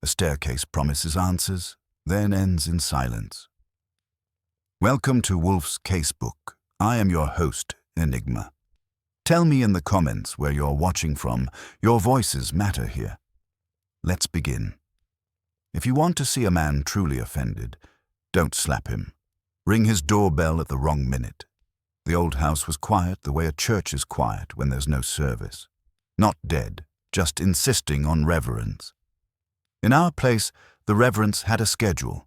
staircase promises answers, then ends in silence. Welcome to Wolfe's Casebook. I am your host, Enigma. Tell me in the comments where you're watching from. Your voices matter here. Let's begin. If you want to see a man truly offended, don't slap him. Ring his doorbell at the wrong minute. The old house was quiet the way a church is quiet when there's no service. Not dead, just insisting on reverence. In our place, the reverence had a schedule.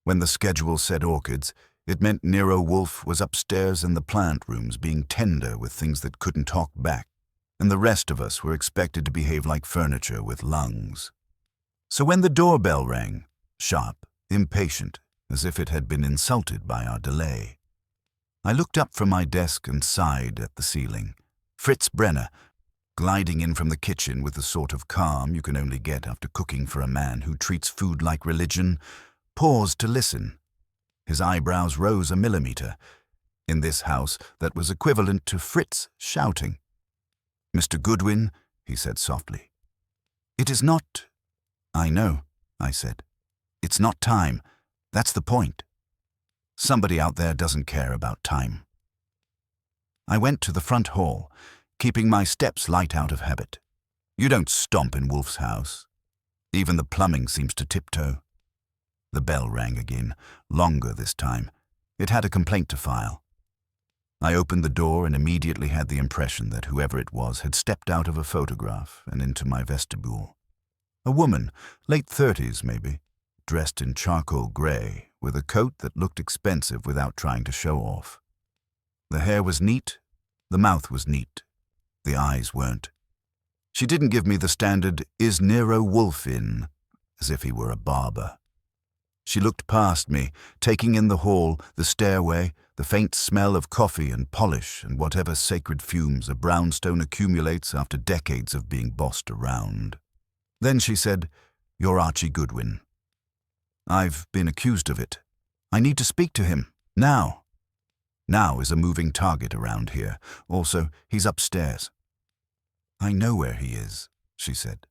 When the schedule said orchids, it meant Nero Wolfe was upstairs in the plant rooms being tender with things that couldn't talk back, and the rest of us were expected to behave like furniture with lungs. So when the doorbell rang, sharp, impatient, as if it had been insulted by our delay, I looked up from my desk and sighed at the ceiling. Fritz Brenner, gliding in from the kitchen with the sort of calm you can only get after cooking for a man who treats food like religion, paused to listen. His eyebrows rose a millimeter. In this house, that was equivalent to Fritz shouting. "Mr. Goodwin," he said softly. "It is not—" "I know," I said. "It's not time. That's the point. Somebody out there doesn't care about time." I went to the front hall, keeping my steps light out of habit. You don't stomp in Wolfe's house. Even the plumbing seems to tiptoe. The bell rang again, longer this time. It had a complaint to file. I opened the door and immediately had the impression that whoever it was had stepped out of a photograph and into my vestibule. A woman, late 30s maybe, dressed in charcoal gray, with a coat that looked expensive without trying to show off. The hair was neat, the mouth was neat, the eyes weren't. She didn't give me the standard, "Is Nero Wolfe in?" as if he were a barber. She looked past me, taking in the hall, the stairway, the faint smell of coffee and polish and whatever sacred fumes a brownstone accumulates after decades of being bossed around. Then she said, "You're Archie Goodwin." "I've been accused of it. I need to speak to him, now." Now is a moving target around here. Also, he's upstairs. "I know where he is," she said.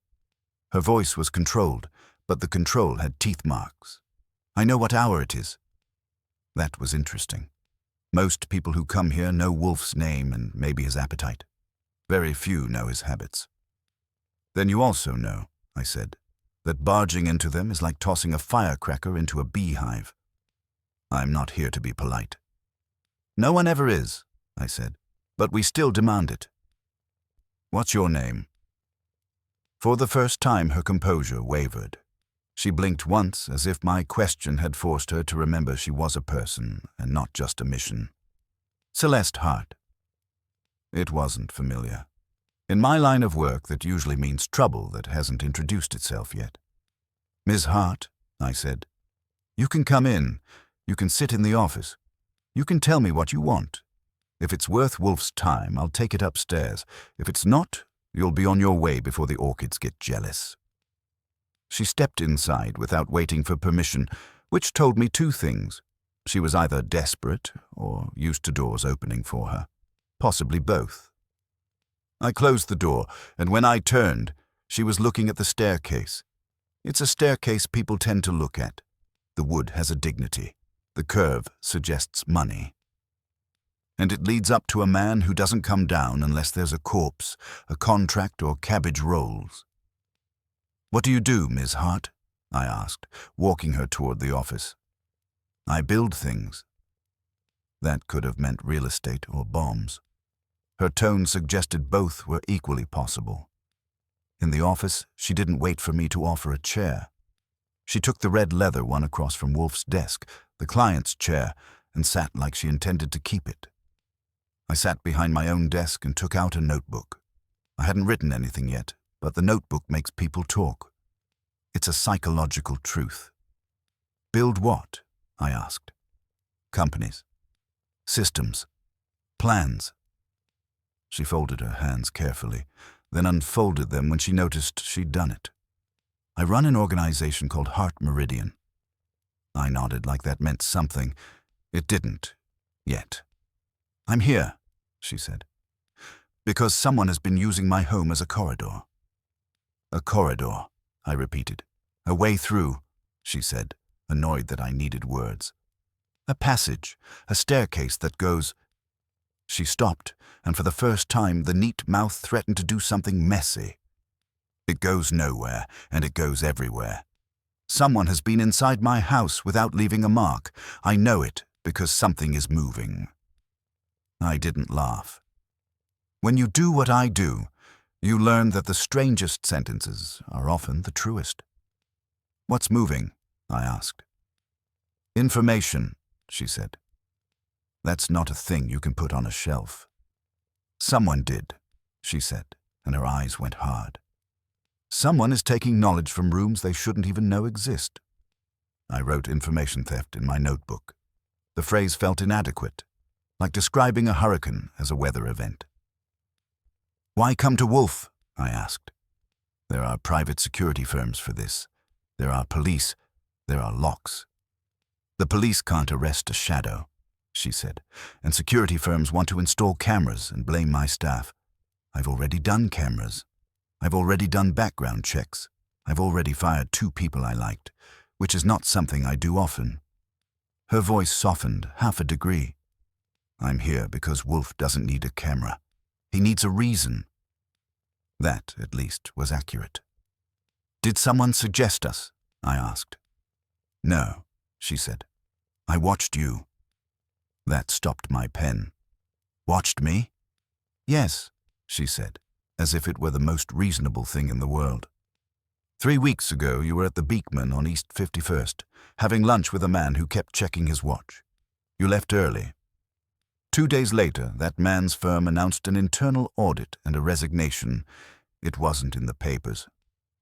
Her voice was controlled, but the control had teeth marks. "I know what hour it is." That was interesting. Most people who come here know Wolfe's name and maybe his appetite. Very few know his habits. "Then you also know," I said, "that barging into them is like tossing a firecracker into a beehive." "I'm not here to be polite." "No one ever is," I said, "but we still demand it." "What's your name?" For the first time her composure wavered. She blinked once, as if my question had forced her to remember she was a person and not just a mission. "Celeste Hart." It wasn't familiar. In my line of work, that usually means trouble that hasn't introduced itself yet. "Ms. Hart," I said, "you can come in. You can sit in the office. You can tell me what you want. If it's worth Wolfe's time, I'll take it upstairs. If it's not, you'll be on your way before the orchids get jealous." She stepped inside without waiting for permission, which told me two things. She was either desperate or used to doors opening for her. Possibly both. I closed the door, and when I turned, she was looking at the staircase. It's a staircase people tend to look at. The wood has a dignity. The curve suggests money. And it leads up to a man who doesn't come down unless there's a corpse, a contract, or cabbage rolls. "What do you do, Ms. Hart?" I asked, walking her toward the office. "I build things." That could have meant real estate or bombs. Her tone suggested both were equally possible. In the office, she didn't wait for me to offer a chair. She took the red leather one across from Wolfe's desk, the client's chair, and sat like she intended to keep it. I sat behind my own desk and took out a notebook. I hadn't written anything yet, but the notebook makes people talk. It's a psychological truth. "Build what?" I asked. "Companies. Systems. Plans." She folded her hands carefully, then unfolded them when she noticed she'd done it. "I run an organization called Heart Meridian." I nodded like that meant something. It didn't. Yet. "I'm here," she said, "because someone has been using my home as a corridor." "A corridor," I repeated. "A way through," she said, annoyed that I needed words. "A passage, a staircase that goes—" She stopped, and for the first time the neat mouth threatened to do something messy. "It goes nowhere, and it goes everywhere. Someone has been inside my house without leaving a mark. I know it because something is moving." I didn't laugh. When you do what I do, you learn that the strangest sentences are often the truest. "What's moving?" I asked. "Information," she said. "That's not a thing you can put on a shelf." "Someone did," she said, and her eyes went hard. "Someone is taking knowledge from rooms they shouldn't even know exist." I wrote information theft in my notebook. The phrase felt inadequate, like describing a hurricane as a weather event. "Why come to Wolfe?" I asked. "There are private security firms for this. There are police. There are locks." "The police can't arrest a shadow," she said, "and security firms want to install cameras and blame my staff. I've already done cameras. I've already done background checks. I've already fired 2 people I liked, which is not something I do often." Her voice softened half a degree. "I'm here because Wolfe doesn't need a camera. He needs a reason." That, at least, was accurate. "Did someone suggest us?" I asked. "No," she said. "I watched you." That stopped my pen. "Watched me?" "Yes," she said, as if it were the most reasonable thing in the world. "3 weeks ago you were at the Beekman on East 51st, having lunch with a man who kept checking his watch. You left early. 2 days later, that man's firm announced an internal audit and a resignation. It wasn't in the papers,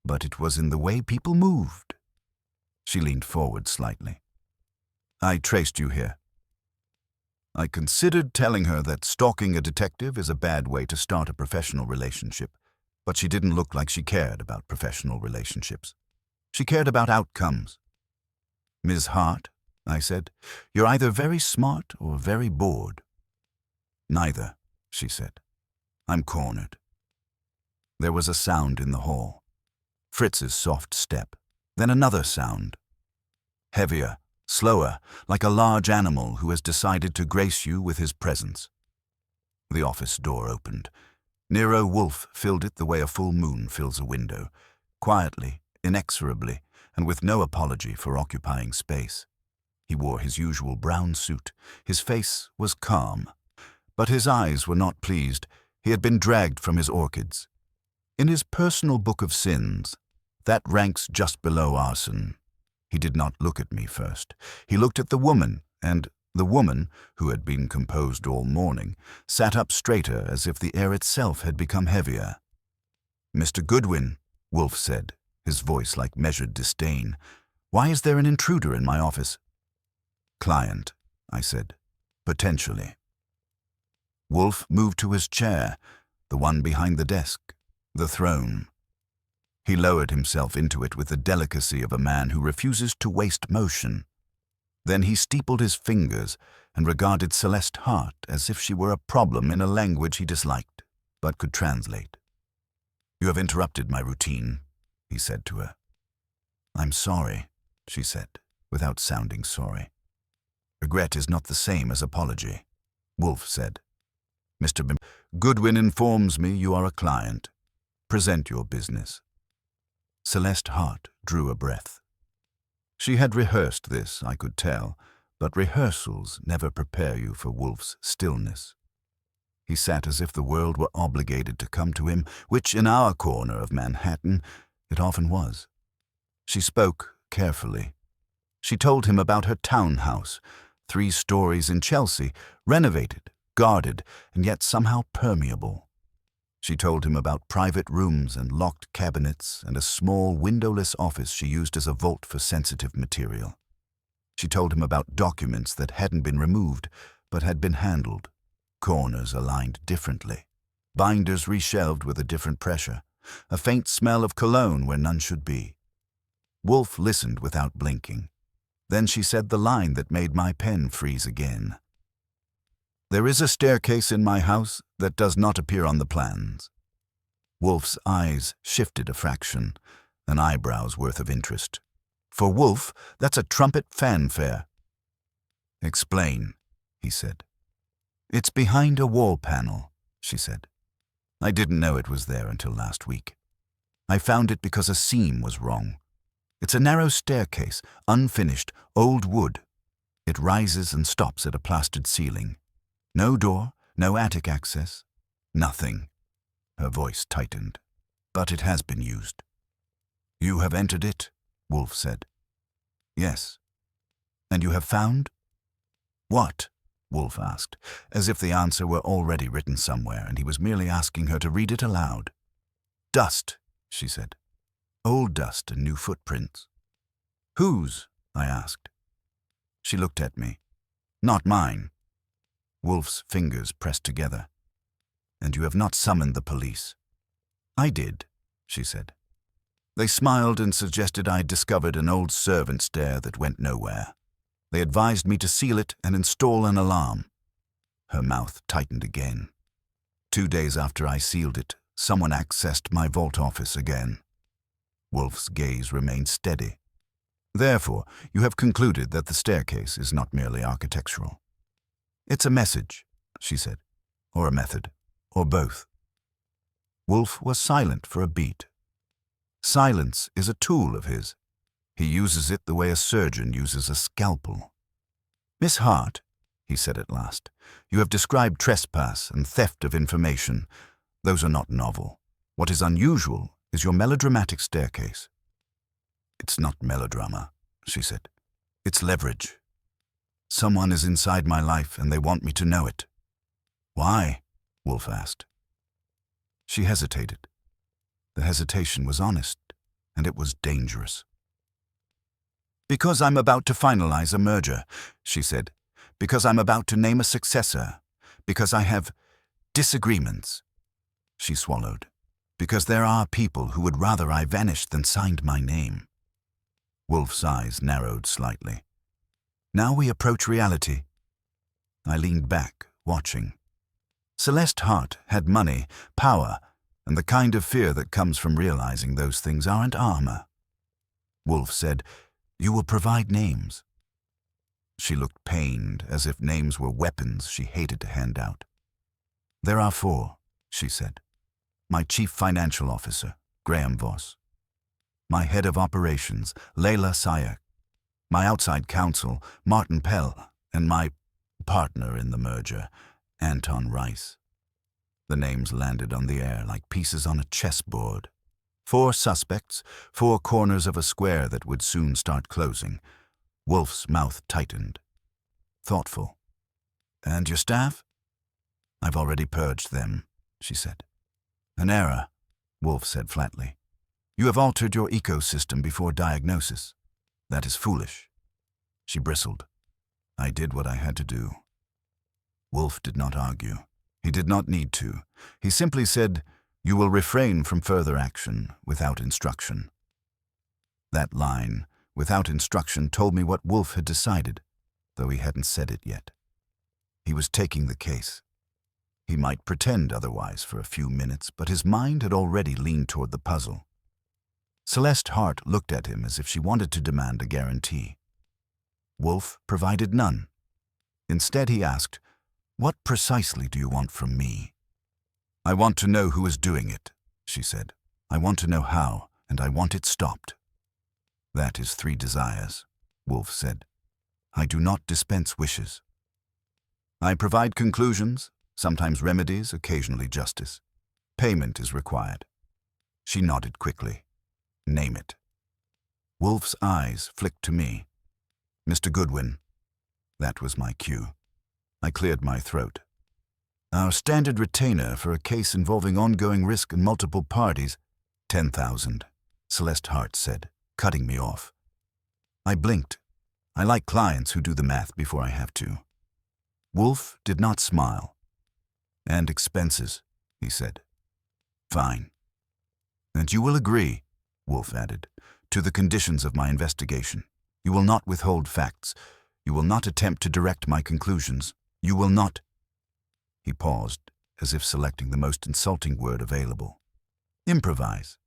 but it was in the way people moved." She leaned forward slightly. "I traced you here." I considered telling her that stalking a detective is a bad way to start a professional relationship, but she didn't look like she cared about professional relationships. She cared about outcomes. "Ms. Hart," I said, "you're either very smart or very bored." "Neither," she said. "I'm cornered." There was a sound in the hall. Fritz's soft step. Then another sound. Heavier, slower, like a large animal who has decided to grace you with his presence. The office door opened. Nero Wolfe filled it the way a full moon fills a window, quietly, inexorably, and with no apology for occupying space. He wore his usual brown suit. His face was calm. But his eyes were not pleased. He had been dragged from his orchids. In his personal book of sins, that ranks just below arson. He did not look at me first. He looked at the woman, and the woman, who had been composed all morning, sat up straighter as if the air itself had become heavier. "Mr. Goodwin," Wolfe said, his voice like measured disdain, "why is there an intruder in my office?" "Client," I said, "potentially." Wolfe moved to his chair, the one behind the desk, the throne. He lowered himself into it with the delicacy of a man who refuses to waste motion. Then he steepled his fingers and regarded Celeste Hart as if she were a problem in a language he disliked, but could translate. "You have interrupted my routine," he said to her. "I'm sorry," she said, without sounding sorry. "Regret is not the same as apology," Wolfe said. "Mr. Goodwin informs me you are a client. Present your business." Celeste Hart drew a breath. She had rehearsed this, I could tell, but rehearsals never prepare you for Wolfe's stillness. He sat as if the world were obligated to come to him, which in our corner of Manhattan it often was. She spoke carefully. She told him about her townhouse, 3 stories in Chelsea, renovated, guarded, and yet somehow permeable. She told him about private rooms and locked cabinets and a small windowless office she used as a vault for sensitive material. She told him about documents that hadn't been removed but had been handled, corners aligned differently, binders reshelved with a different pressure, a faint smell of cologne where none should be. Wolfe listened without blinking. Then she said the line that made my pen freeze again. "There is a staircase in my house that does not appear on the plans." Wolfe's eyes shifted a fraction, an eyebrow's worth of interest. For Wolfe, that's a trumpet fanfare. Explain, he said. It's behind a wall panel, she said. I didn't know it was there until last week. I found it because a seam was wrong. It's a narrow staircase, unfinished, old wood. It rises and stops at a plastered ceiling. No door, no attic access, nothing. Her voice tightened. But it has been used. You have entered it, Wolfe said. Yes. And you have found? What? Wolfe asked, as if the answer were already written somewhere and he was merely asking her to read it aloud. Dust, she said. Old dust and new footprints. Whose? I asked. She looked at me. Not mine. Wolfe's fingers pressed together. And you have not summoned the police. I did, she said. They smiled and suggested I'd discovered an old servant stair that went nowhere. They advised me to seal it and install an alarm. Her mouth tightened again. 2 days after I sealed it, someone accessed my vault office again. Wolfe's gaze remained steady. Therefore, you have concluded that the staircase is not merely architectural. It's a message, she said, or a method, or both. Wolfe was silent for a beat. Silence is a tool of his. He uses it the way a surgeon uses a scalpel. Miss Hart, he said at last, you have described trespass and theft of information. Those are not novel. What is unusual is your melodramatic staircase. It's not melodrama, she said. It's leverage. Someone is inside my life and they want me to know it. Why? Wolfe asked. She hesitated. The hesitation was honest, and it was dangerous. Because I'm about to finalize a merger, she said. Because I'm about to name a successor. Because I have disagreements. She swallowed. Because there are people who would rather I vanished than signed my name. Wolfe's eyes narrowed slightly. Now we approach reality. I leaned back, watching. Celeste Hart had money, power, and the kind of fear that comes from realizing those things aren't armor. Wolfe said, You will provide names. She looked pained, as if names were weapons she hated to hand out. There are 4, she said. My chief financial officer, Graham Voss. My head of operations, Layla Sayak. My outside counsel, Martin Pell, and my partner in the merger, Anton Rice. The names landed on the air like pieces on a chessboard. 4 suspects, 4 corners of a square that would soon start closing. Wolfe's mouth tightened. Thoughtful. And your staff? I've already purged them, she said. An error, Wolfe said flatly. You have altered your ecosystem before diagnosis. That is foolish. She bristled. I did what I had to do. Wolfe did not argue. He did not need to. He simply said, You will refrain from further action without instruction. That line, without instruction, told me what Wolfe had decided, though he hadn't said it yet. He was taking the case. He might pretend otherwise for a few minutes, but his mind had already leaned toward the puzzle. Celeste Hart looked at him as if she wanted to demand a guarantee. Wolfe provided none. Instead, he asked, What precisely do you want from me? I want to know who is doing it, she said. I want to know how, and I want it stopped. That is 3 desires, Wolfe said. I do not dispense wishes. I provide conclusions, sometimes remedies, occasionally justice. Payment is required. She nodded quickly. Name it. Wolfe's eyes flicked to me. Mr. Goodwin. That was my cue. I cleared my throat. Our standard retainer for a case involving ongoing risk and multiple parties, 10,000, Celeste Hart said, cutting me off. I blinked. I like clients who do the math before I have to. Wolfe did not smile. And expenses, he said. Fine. And you will agree, Wolfe added, to the conditions of my investigation. You will not withhold facts. You will not attempt to direct my conclusions. You will not. He paused, as if selecting the most insulting word available. Improvise.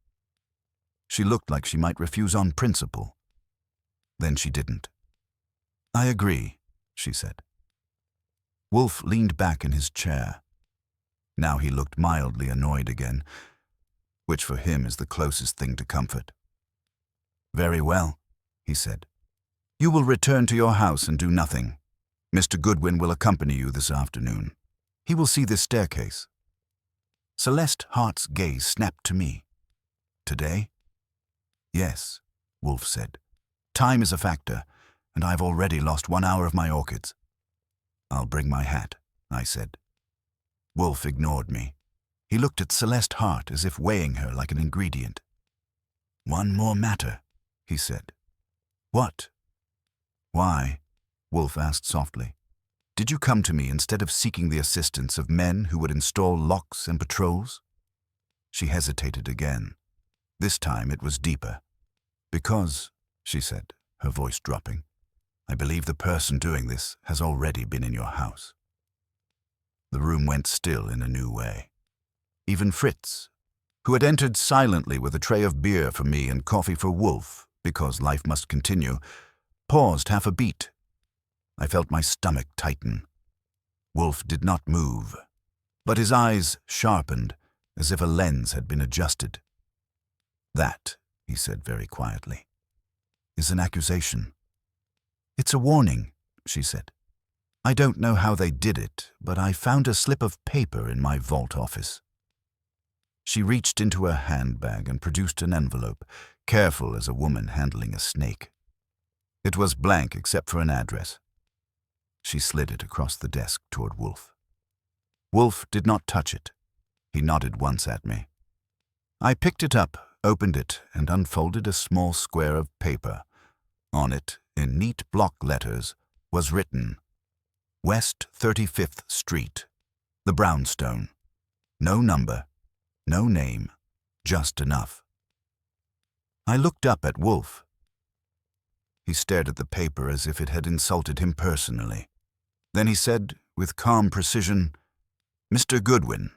She looked like she might refuse on principle. Then she didn't. "I agree," she said. Wolfe leaned back in his chair. Now he looked mildly annoyed again, which for him is the closest thing to comfort. "Very well," he said. "You will return to your house and do nothing. Mr. Goodwin will accompany you this afternoon. He will see this staircase." Celeste Hart's gaze snapped to me. "Today?" "Yes," Wolfe said. "Time is a factor, and I've already lost 1 hour of my orchids." "I'll bring my hat," I said. Wolfe ignored me. He looked at Celeste Hart as if weighing her like an ingredient. "One more matter," he said. "What?" "Why?" Wolfe asked softly. "Did you come to me instead of seeking the assistance of men who would install locks and patrols?" She hesitated again. This time it was deeper. "Because," she said, her voice dropping, "I believe the person doing this has already been in your house." The room went still in a new way. Even Fritz, who had entered silently with a tray of beer for me and coffee for Wolfe, because life must continue, paused half a beat. I felt my stomach tighten. Wolfe did not move, but his eyes sharpened as if a lens had been adjusted. "That," he said very quietly, "is an accusation." "It's a warning," she said. "I don't know how they did it, but I found a slip of paper in my vault office." She reached into her handbag and produced an envelope, careful as a woman handling a snake. It was blank except for an address. She slid it across the desk toward Wolfe. Wolfe did not touch it. He nodded once at me. I picked it up, opened it, and unfolded a small square of paper. On it, in neat block letters, was written, "West 35th Street, the brownstone. No number, no name, just enough." I looked up at Wolfe. He stared at the paper as if it had insulted him personally. Then he said, with calm precision, "Mr. Goodwin."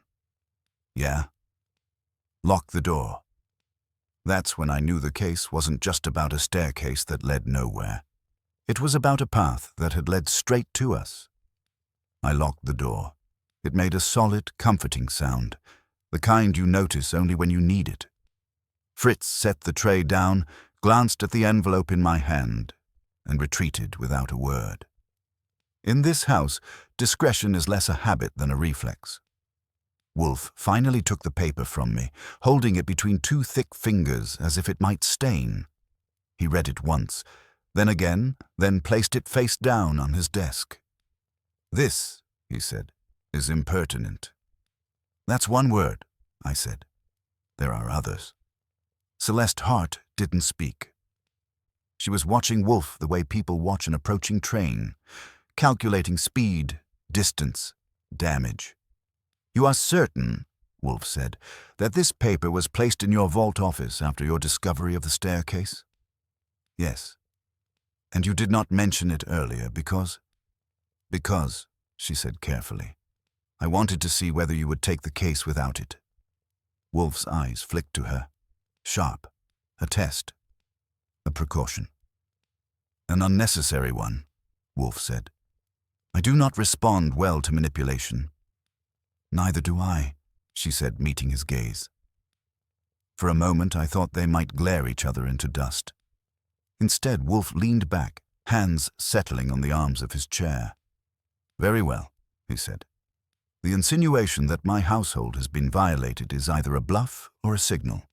"Yeah?" "Lock the door." That's when I knew the case wasn't just about a staircase that led nowhere. It was about a path that had led straight to us. I locked the door. It made a solid, comforting sound, the kind you notice only when you need it. Fritz set the tray down, glanced at the envelope in my hand, and retreated without a word. In this house, discretion is less a habit than a reflex. Wolfe finally took the paper from me, holding it between two thick fingers as if it might stain. He read it once, then again, then placed it face down on his desk. "This," he said, "is impertinent." "That's one word," I said. "There are others." Celeste Hart didn't speak. She was watching Wolfe the way people watch an approaching train, calculating speed, distance, damage. "You are certain," Wolfe said, "that this paper was placed in your vault office after your discovery of the staircase?" "Yes." "And you did not mention it earlier because—" "Because," she said carefully, "I wanted to see whether you would take the case without it." Wolfe's eyes flicked to her. Sharp. A test. A precaution. "An unnecessary one," Wolfe said. "I do not respond well to manipulation." "Neither do I," she said, meeting his gaze. For a moment I thought they might glare each other into dust. Instead, Wolfe leaned back, hands settling on the arms of his chair. "Very well," he said. "The insinuation that my household has been violated is either a bluff or a signal.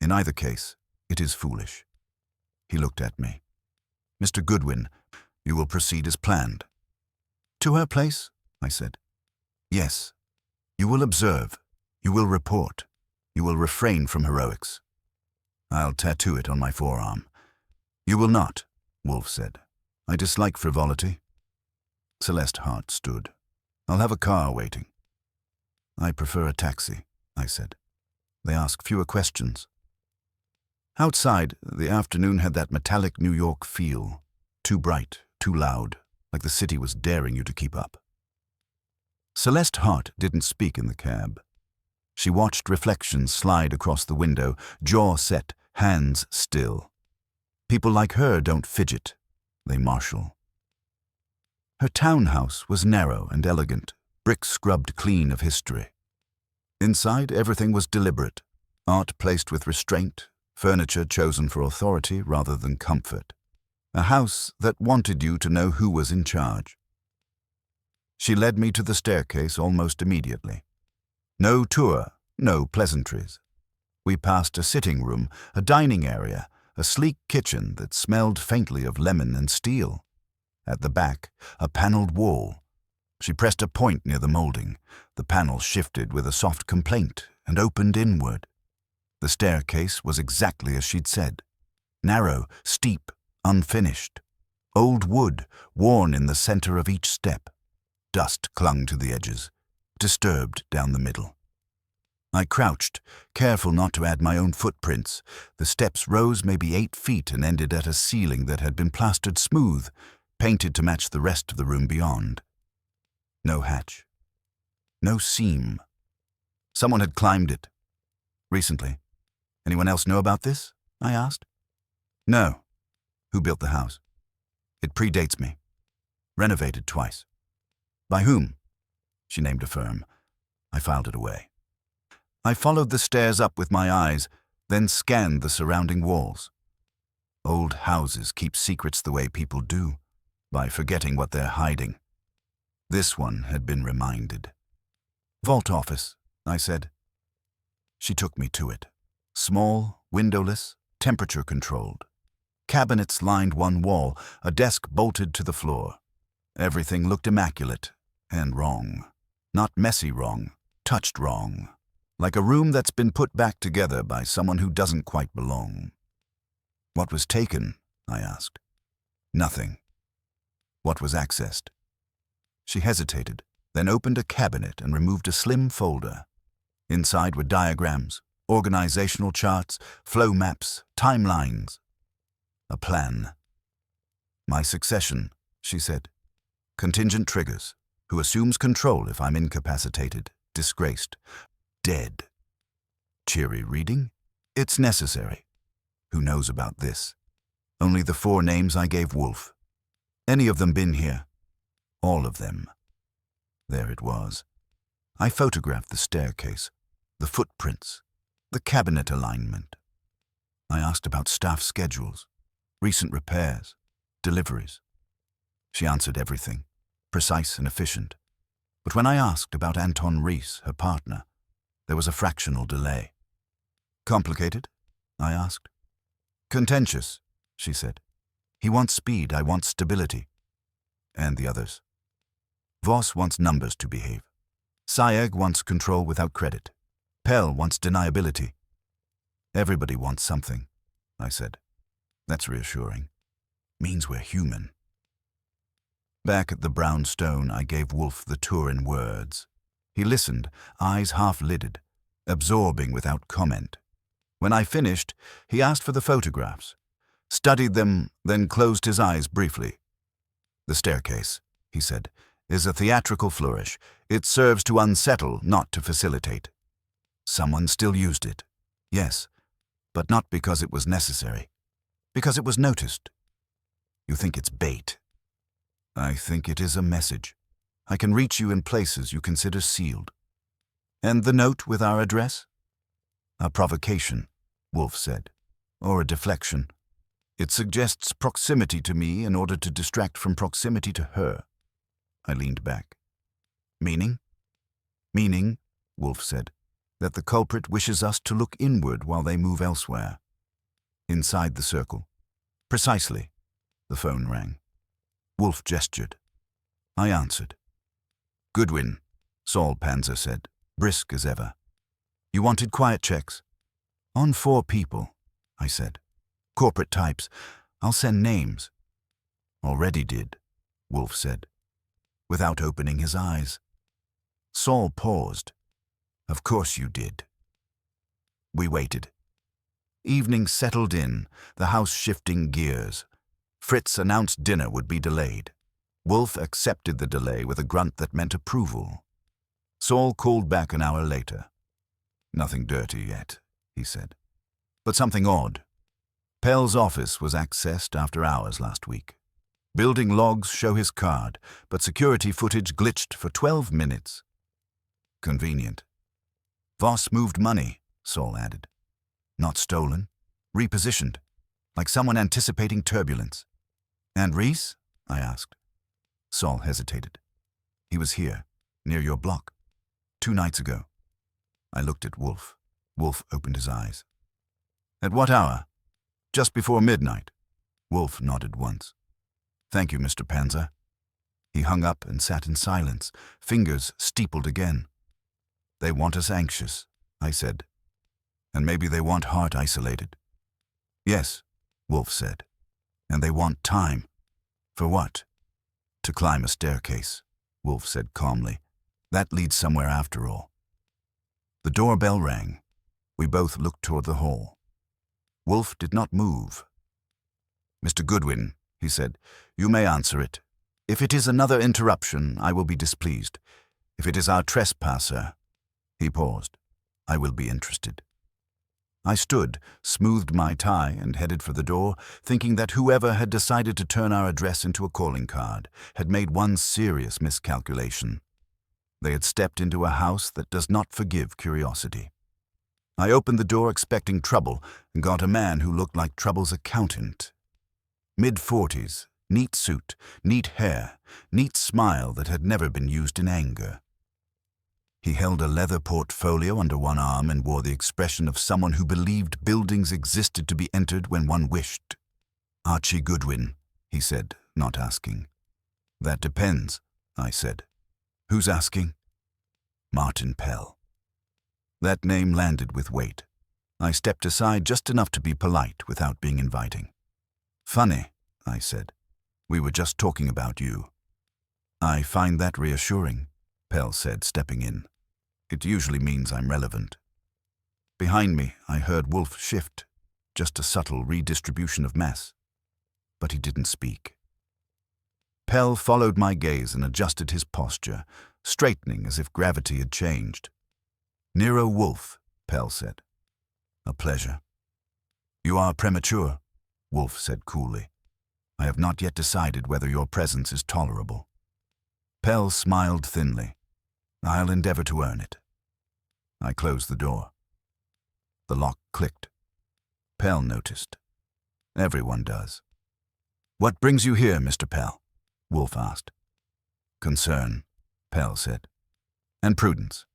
In either case, it is foolish." He looked at me. "Mr. Goodwin, you will proceed as planned." "To her place?" I said. "Yes. You will observe. You will report. You will refrain from heroics." "I'll tattoo it on my forearm." "You will not," Wolfe said. "I dislike frivolity." Celeste Hart stood. "I'll have a car waiting." "I prefer a taxi," I said. "They ask fewer questions." Outside, the afternoon had that metallic New York feel. Too bright, too loud, like the city was daring you to keep up. Celeste Hart didn't speak in the cab. She watched reflections slide across the window, jaw set, hands still. People like her don't fidget, they marshal. Her townhouse was narrow and elegant, brick scrubbed clean of history. Inside, everything was deliberate, art placed with restraint, furniture chosen for authority rather than comfort. A house that wanted you to know who was in charge. She led me to the staircase almost immediately. No tour, no pleasantries. We passed a sitting room, a dining area, a sleek kitchen that smelled faintly of lemon and steel. At the back, a paneled wall. She pressed a point near the molding. The panel shifted with a soft complaint and opened inward. The staircase was exactly as she'd said. Narrow, steep, unfinished. Old wood, worn in the center of each step. Dust clung to the edges, disturbed down the middle. I crouched, careful not to add my own footprints. The steps rose maybe 8 feet and ended at a ceiling that had been plastered smooth, painted to match the rest of the room beyond. No hatch. No seam. Someone had climbed it. Recently. Anyone else know about this? I asked. No. Who built the house? It predates me. Renovated twice. By whom? She named a firm. I filed it away. I followed the stairs up with my eyes, then scanned the surrounding walls. Old houses keep secrets the way people do, by forgetting what they're hiding. This one had been reminded. Vault office, I said. She took me to it. Small, windowless, temperature-controlled. Cabinets lined one wall, a desk bolted to the floor. Everything looked immaculate and wrong. Not messy wrong, touched wrong. Like a room that's been put back together by someone who doesn't quite belong. What was taken? I asked. Nothing. What was accessed? She hesitated, then opened a cabinet and removed a slim folder. Inside were diagrams, organizational charts, flow maps, timelines. A plan. My succession, she said. Contingent triggers. Who assumes control if I'm incapacitated, disgraced, dead. Cheery reading? It's necessary. Who knows about this? Only the 4 names I gave Wolfe. Any of them been here? All of them. There it was. I photographed the staircase, the footprints, the cabinet alignment. I asked about staff schedules, recent repairs, deliveries. She answered everything, precise and efficient. But when I asked about Anton Reese, her partner, there was a fractional delay. Complicated? I asked. Contentious, she said. He wants speed, I want stability. And the others. Voss wants numbers to behave. Sayegh wants control without credit. Pell wants deniability. Everybody wants something, I said. That's reassuring. Means we're human. Back at the brown stone, I gave Wolfe the tour in words. He listened, eyes half-lidded, absorbing without comment. When I finished, he asked for the photographs, studied them, then closed his eyes briefly. The staircase, he said, is a theatrical flourish. It serves to unsettle, not to facilitate. Someone still used it. Yes, but not because it was necessary. Because it was noticed. You think it's bait. I think it is a message. I can reach you in places you consider sealed. And the note with our address? A provocation, Wolfe said, or a deflection. It suggests proximity to me in order to distract from proximity to her. I leaned back. Meaning? Meaning, Wolfe said, that the culprit wishes us to look inward while they move elsewhere. Inside the circle. Precisely. The phone rang. Wolfe gestured. I answered. Goodwin, Saul Panzer said, brisk as ever. You wanted quiet checks? On 4 people, I said. Corporate types. I'll send names. Already did, Wolfe said, without opening his eyes. Saul paused. Of course you did. We waited. Evening settled in, the house shifting gears. Fritz announced dinner would be delayed. Wolfe accepted the delay with a grunt that meant approval. Saul called back an hour later. Nothing dirty yet, he said, but something odd. Pell's office was accessed after hours last week. Building logs show his card, but security footage glitched for 12 minutes. Convenient. Voss moved money, Saul added. Not stolen, repositioned, like someone anticipating turbulence. And Reese? I asked. Saul hesitated. He was here, near your block, 2 nights ago. I looked at Wolfe. Wolfe opened his eyes. At what hour? Just before midnight. Wolfe nodded once. Thank you, Mr. Panzer. He hung up and sat in silence, fingers steepled again. They want us anxious, I said. And maybe they want heart isolated. Yes, Wolfe said. And they want time. For what? To climb a staircase, Wolfe said calmly. That leads somewhere after all. The doorbell rang. We both looked toward the hall. Wolfe did not move. Mr. Goodwin, he said, you may answer it. If it is another interruption, I will be displeased. If it is our trespasser, he paused, I will be interested. I stood, smoothed my tie, and headed for the door, thinking that whoever had decided to turn our address into a calling card had made one serious miscalculation. They had stepped into a house that does not forgive curiosity. I opened the door expecting trouble and got a man who looked like trouble's accountant. Mid-40s, neat suit, neat hair, neat smile that had never been used in anger. He held a leather portfolio under one arm and wore the expression of someone who believed buildings existed to be entered when one wished. Archie Goodwin, he said, not asking. That depends, I said. Who's asking? Martin Pell. That name landed with weight. I stepped aside just enough to be polite without being inviting. Funny, I said. We were just talking about you. I find that reassuring, Pell said, stepping in. It usually means I'm relevant. Behind me, I heard Wolfe shift, just a subtle redistribution of mass. But he didn't speak. Pell followed my gaze and adjusted his posture, straightening as if gravity had changed. Nero Wolfe, Pell said. A pleasure. You are premature, Wolfe said coolly. I have not yet decided whether your presence is tolerable. Pell smiled thinly. I'll endeavor to earn it. I closed the door. The lock clicked. Pell noticed. Everyone does. What brings you here, Mr. Pell? Wolfe asked. Concern, Pell said. And prudence.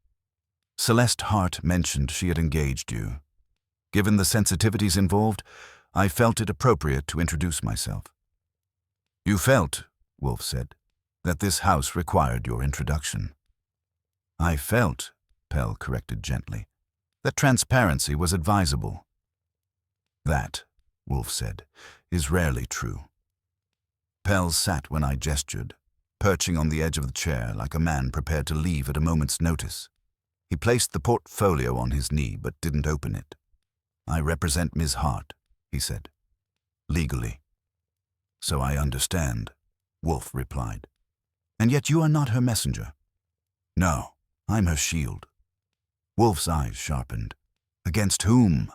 Celeste Hart mentioned she had engaged you. Given the sensitivities involved, I felt it appropriate to introduce myself. You felt, Wolfe said, that this house required your introduction. I felt, Pell corrected gently, that transparency was advisable. That, Wolfe said, is rarely true. Pell sat when I gestured, perching on the edge of the chair like a man prepared to leave at a moment's notice. He placed the portfolio on his knee but didn't open it. I represent Ms. Hart, he said. Legally. So I understand, Wolfe replied. And yet you are not her messenger. No, I'm her shield. Wolfe's eyes sharpened. Against whom?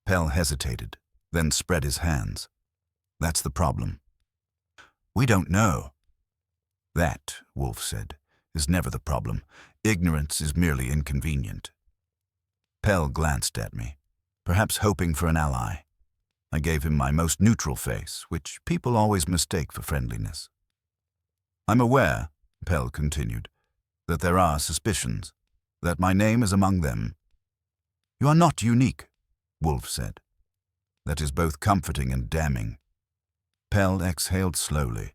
Pell hesitated, then spread his hands. That's the problem. We don't know. That, Wolfe said, is never the problem. Ignorance is merely inconvenient. Pell glanced at me, perhaps hoping for an ally. I gave him my most neutral face, which people always mistake for friendliness. I'm aware, Pell continued, that there are suspicions, that my name is among them. You are not unique, Wolfe said. That is both comforting and damning. Pell exhaled slowly.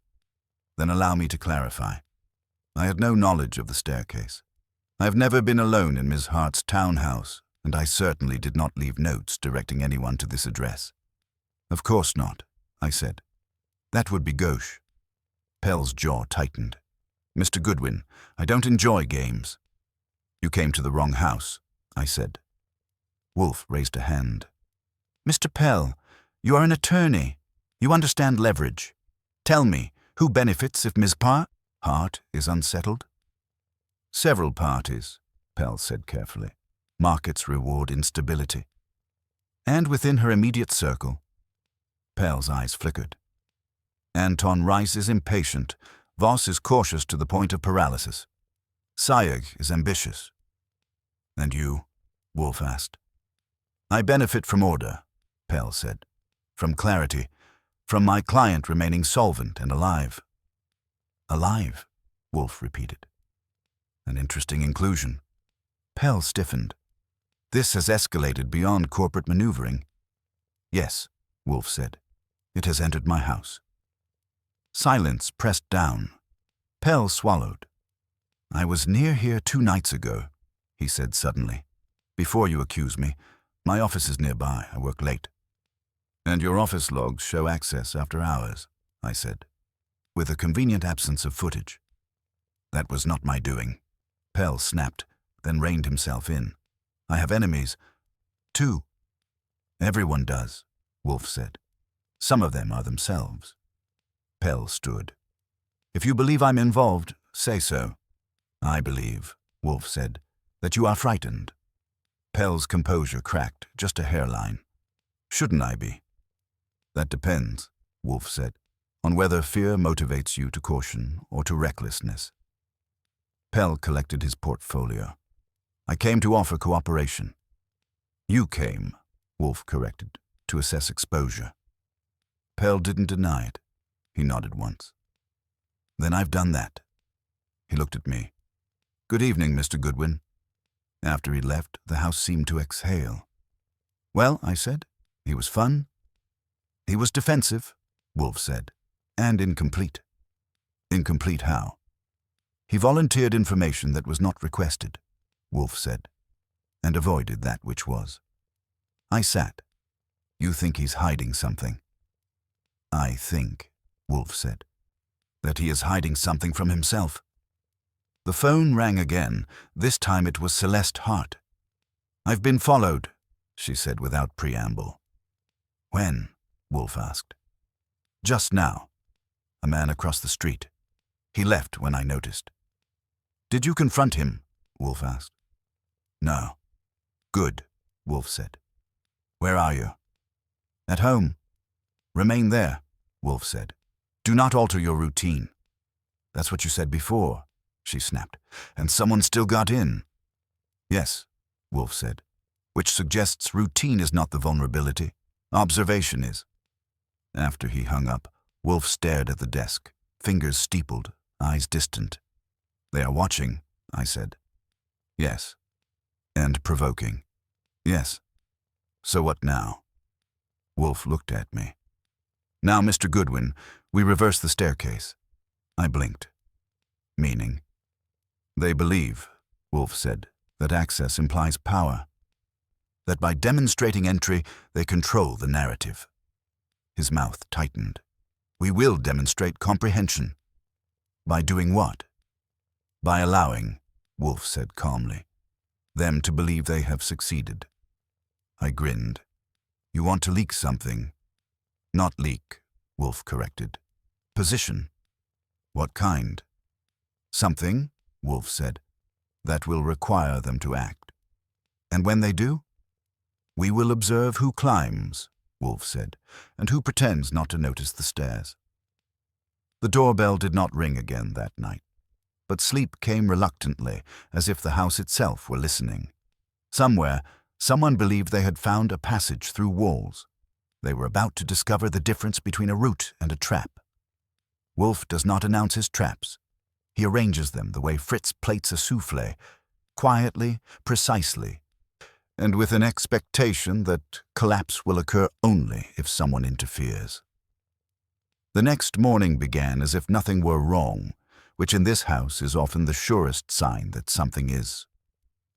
Then allow me to clarify. I had no knowledge of the staircase. I have never been alone in Ms. Hart's townhouse, and I certainly did not leave notes directing anyone to this address. Of course not, I said. That would be gauche. Pell's jaw tightened. Mr. Goodwin, I don't enjoy games. You came to the wrong house, I said. Wolfe raised a hand. Mr. Pell, you are an attorney. You understand leverage. Tell me, who benefits if Ms. Hart is unsettled? Several parties, Pell said carefully. Markets reward instability. And within her immediate circle, Pell's eyes flickered. Anton Rice is impatient. Voss is cautious to the point of paralysis. Sayegh is ambitious. And you? Wolfe asked. I benefit from order, Pell said. From clarity. From my client remaining solvent and alive. Alive, Wolfe repeated. An interesting inclusion. Pell stiffened. This has escalated beyond corporate maneuvering. Yes, Wolfe said. It has entered my house. Silence pressed down. Pell swallowed. I was near here 2 nights ago, he said suddenly. Before you accuse me, my office is nearby. I work late. And your office logs show access after hours, I said, with a convenient absence of footage. That was not my doing. Pell snapped, then reined himself in. I have enemies. 2. Everyone does, Wolfe said. Some of them are themselves. Pell stood. If you believe I'm involved, say so. I believe, Wolfe said, that you are frightened. Pell's composure cracked, just a hairline. Shouldn't I be? That depends, Wolfe said, on whether fear motivates you to caution or to recklessness. Pell collected his portfolio. I came to offer cooperation. You came, Wolfe corrected, to assess exposure. Pell didn't deny it. He nodded once. Then I've done that. He looked at me. Good evening, Mr. Goodwin. After he left, the house seemed to exhale. Well, I said, he was fun. He was defensive, Wolfe said, and incomplete. Incomplete how? He volunteered information that was not requested, Wolfe said, and avoided that which was. I sat. You think he's hiding something? I think, Wolfe said, that he is hiding something from himself. The phone rang again. This time it was Celeste Hart. I've been followed, she said without preamble. When? Wolfe asked. Just now. A man across the street. He left when I noticed. Did you confront him? Wolfe asked. No. Good, Wolfe said. Where are you? At home. Remain there, Wolfe said. Do not alter your routine. That's what you said before, she snapped. And someone still got in. Yes, Wolfe said, which suggests routine is not the vulnerability. Observation is. After he hung up, Wolfe stared at the desk, fingers steepled, eyes distant. They are watching, I said. Yes. And provoking. Yes. So what now? Wolfe looked at me. Now, Mr. Goodwin, we reverse the staircase. I blinked. Meaning? They believe, Wolfe said, that access implies power. That by demonstrating entry, they control the narrative. His mouth tightened. We will demonstrate comprehension. By doing what? By allowing, Wolfe said calmly, them to believe they have succeeded. I grinned. You want to leak something? Not leak, Wolfe corrected. Position. What kind? Something, Wolfe said, that will require them to act. And when they do? We will observe who climbs, Wolfe said, and who pretends not to notice the stairs. The doorbell did not ring again that night, but sleep came reluctantly, as if the house itself were listening. Somewhere, someone believed they had found a passage through walls. They were about to discover the difference between a route and a trap. Wolfe does not announce his traps. He arranges them the way Fritz plates a soufflé, quietly, precisely, and with an expectation that collapse will occur only if someone interferes. The next morning began as if nothing were wrong, which in this house is often the surest sign that something is.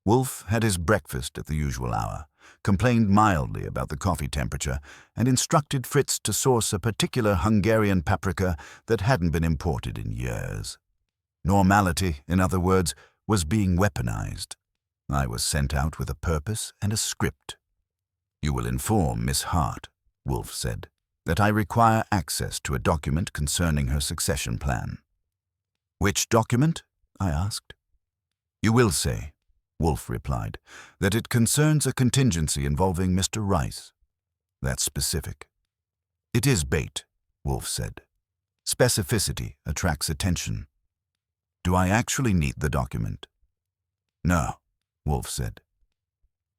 Wolfe had his breakfast at the usual hour, complained mildly about the coffee temperature, and instructed Fritz to source a particular Hungarian paprika that hadn't been imported in years. Normality, in other words, was being weaponized. I was sent out with a purpose and a script. You will inform Miss Hart, Wolfe said, that I require access to a document concerning her succession plan. Which document? I asked. You will say, Wolfe replied, that it concerns a contingency involving Mr. Rice. That's specific. It is bait, Wolfe said. Specificity attracts attention. Do I actually need the document? No, Wolfe said.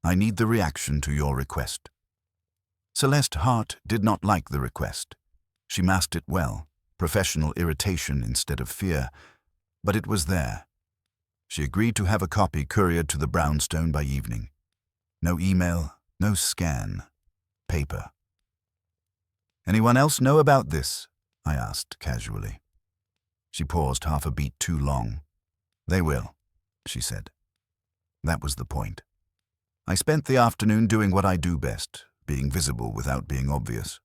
I need the reaction to your request. Celeste Hart did not like the request. She masked it well, professional irritation instead of fear, but it was there. She agreed to have a copy couriered to the brownstone by evening. No email, no scan, paper. Anyone else know about this? I asked casually. She paused half a beat too long. They will, she said. That was the point. I spent the afternoon doing what I do best, being visible without being obvious.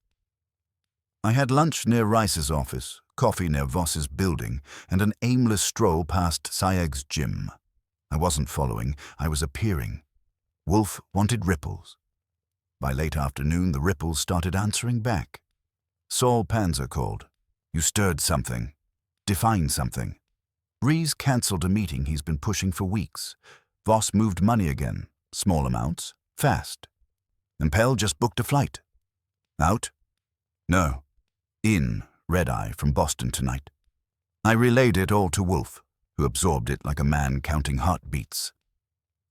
I had lunch near Rice's office, coffee near Voss's building, and an aimless stroll past Sayeg's gym. I wasn't following, I was appearing. Wolfe wanted ripples. By late afternoon, the ripples started answering back. Saul Panzer called. You stirred something. Define something. Rees cancelled a meeting he's been pushing for weeks. Voss moved money again, small amounts, fast. And Pell just booked a flight. Out? No. In, red-eye from Boston tonight. I relayed it all to Wolfe, who absorbed it like a man counting heartbeats.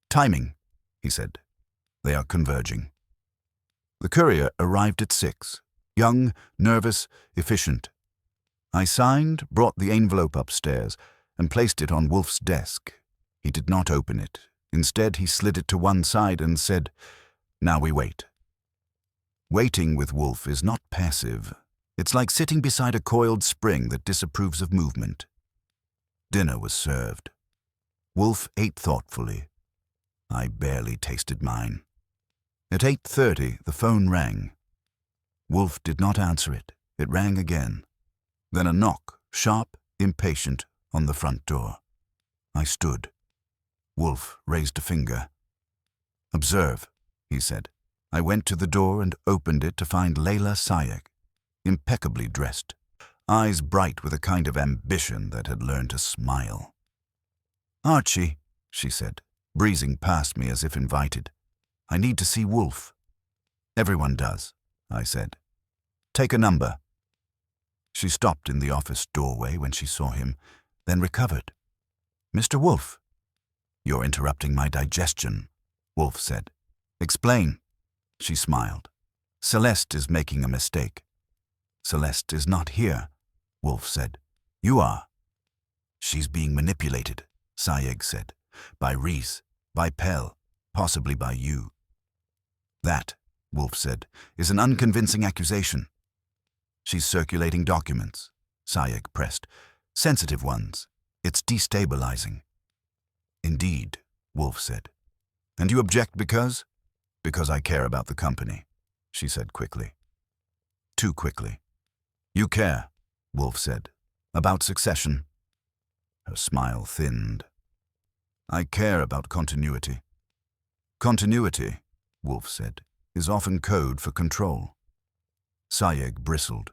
Timing, he said. They are converging. The courier arrived at 6. Young, nervous, efficient. I signed, brought the envelope upstairs, and placed it on Wolfe's desk. He did not open it. Instead, he slid it to one side and said, Now we wait. Waiting with Wolfe is not passive. It's like sitting beside a coiled spring that disapproves of movement. Dinner was served. Wolfe ate thoughtfully. I barely tasted mine. At 8:30, the phone rang. Wolfe did not answer it. It rang again. Then a knock, sharp, impatient, on the front door. I stood. Wolfe raised a finger. Observe, he said. I went to the door and opened it to find Layla Sayeg, impeccably dressed, eyes bright with a kind of ambition that had learned to smile. Archie, she said, breezing past me as if invited. I need to see Wolfe. Everyone does, I said. Take a number. She stopped in the office doorway when she saw him, then recovered. Mr. Wolfe. You're interrupting my digestion, Wolfe said. Explain. She smiled. Celeste is making a mistake. Celeste is not here, Wolfe said. You are. She's being manipulated, Sayeg said. By Rees, by Pell, possibly by you. That, Wolfe said, is an unconvincing accusation. She's circulating documents, Sayeg pressed. Sensitive ones. It's destabilizing. Indeed, Wolfe said. And you object because? Because I care about the company, she said quickly. Too quickly. You care, Wolfe said, about succession. Her smile thinned. I care about continuity. Continuity, Wolfe said, is often code for control. Sayeg bristled.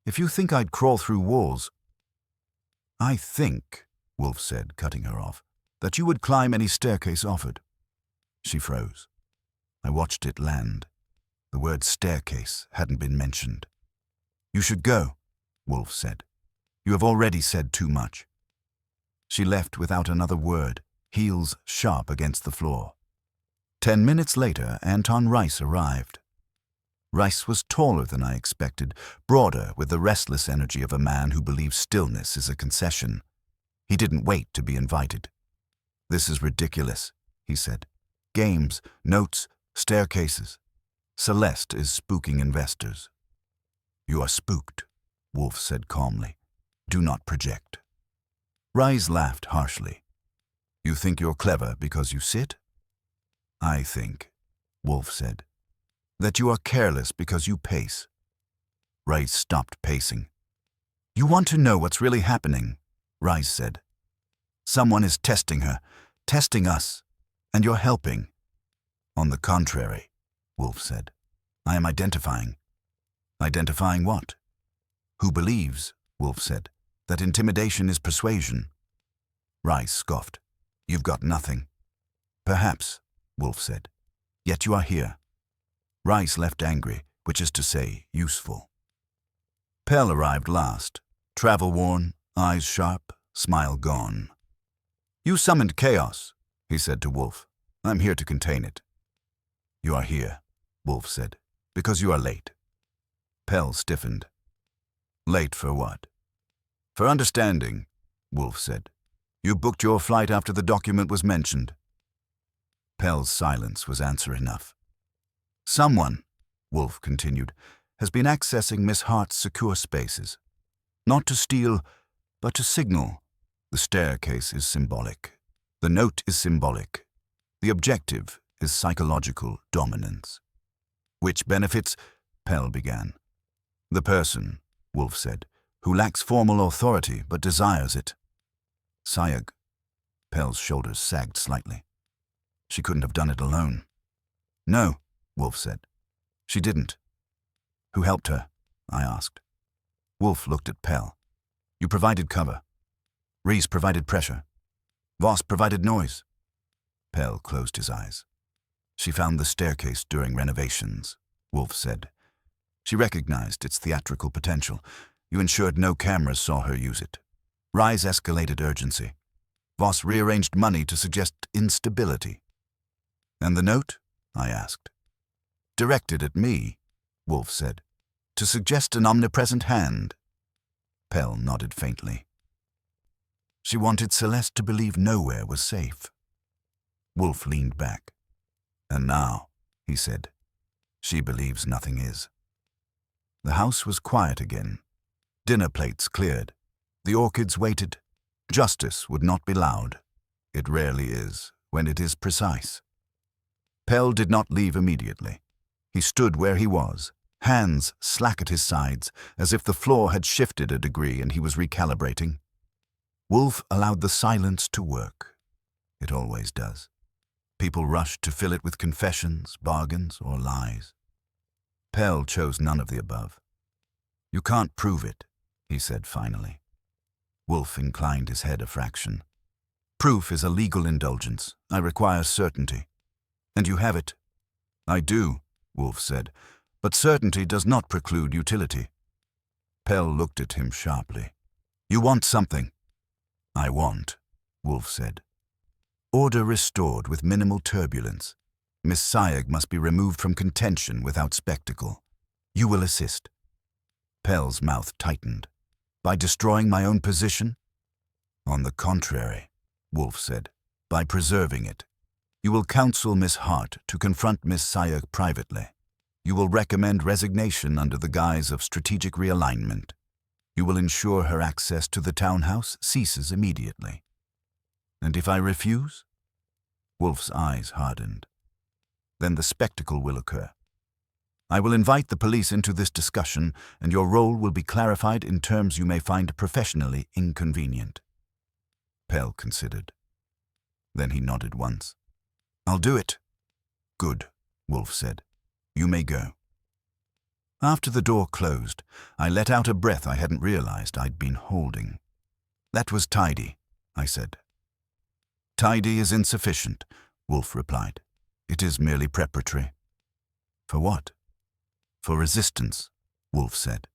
If you think I'd crawl through walls... I think, Wolfe said, cutting her off, that you would climb any staircase offered. She froze. I watched it land. The word staircase hadn't been mentioned. You should go, Wolfe said. You have already said too much. She left without another word, heels sharp against the floor. 10 minutes later, Anton Rice arrived. Rice was taller than I expected, broader with the restless energy of a man who believes stillness is a concession. He didn't wait to be invited. This is ridiculous, he said. Games, notes, staircases. Celeste is spooking investors. You are spooked, Wolfe said calmly. Do not project. Rice laughed harshly. You think you're clever because you sit? I think, Wolfe said, that you are careless because you pace. Rice stopped pacing. You want to know what's really happening, Rice said. Someone is testing her, testing us, and you're helping. On the contrary, Wolfe said, I am identifying. Identifying what? Who believes, Wolfe said, that intimidation is persuasion? Rice scoffed. You've got nothing. Perhaps, Wolfe said. Yet you are here. Rice left angry, which is to say, useful. Pell arrived last, travel-worn, eyes sharp, smile gone. "You summoned chaos," he said to Wolfe. "I'm here to contain it." "You are here," Wolfe said, "because you are late." Pell stiffened. "Late for what?" "For understanding," Wolfe said. "You booked your flight after the document was mentioned." Pell's silence was answer enough. "Someone," Wolfe continued, "has been accessing Miss Hart's secure spaces. Not to steal, but to signal. The staircase is symbolic. The note is symbolic. The objective is psychological dominance." "Which benefits," Pell began. "The person," Wolfe said, "who lacks formal authority but desires it." "Sayag." Pell's shoulders sagged slightly. "She couldn't have done it alone." "No," Wolfe said. "She didn't." "Who helped her?" I asked. Wolfe looked at Pell. "You provided cover. Reese provided pressure. Voss provided noise." Pell closed his eyes. "She found the staircase during renovations," Wolfe said. "She recognized its theatrical potential. You ensured no cameras saw her use it. Rise escalated urgency. Voss rearranged money to suggest instability." "And the note?" I asked. "Directed at me," Wolfe said, "to suggest an omnipresent hand." Pell nodded faintly. "She wanted Celeste to believe nowhere was safe." Wolfe leaned back. "And now," he said, "she believes nothing is." The house was quiet again. Dinner plates cleared. The orchids waited. Justice would not be loud. It rarely is, when it is precise. Pell did not leave immediately. He stood where he was, hands slack at his sides, as if the floor had shifted a degree and he was recalibrating. Wolfe allowed the silence to work. It always does. People rushed to fill it with confessions, bargains, or lies. Pell chose none of the above. "You can't prove it," he said finally. Wolfe inclined his head a fraction. "Proof is a legal indulgence. I require certainty." "And you have it." "I do," Wolfe said, "but certainty does not preclude utility." Pell looked at him sharply. "You want something." "I want," Wolfe said, "order restored with minimal turbulence. Miss Sayag must be removed from contention without spectacle. You will assist." Pell's mouth tightened. "By destroying my own position?" "On the contrary," Wolfe said, "by preserving it. You will counsel Miss Hart to confront Miss Sayag privately. You will recommend resignation under the guise of strategic realignment. You will ensure her access to the townhouse ceases immediately." "And if I refuse?" Wolfe's eyes hardened. "Then the spectacle will occur. I will invite the police into this discussion, and your role will be clarified in terms you may find professionally inconvenient." Pell considered. Then he nodded once. "I'll do it." "Good," Wolfe said. "You may go." After the door closed, I let out a breath I hadn't realized I'd been holding. "That was tidy," I said. "Tidy is insufficient," Wolfe replied. "It is merely preparatory." "For what?" "For resistance," Wolfe said.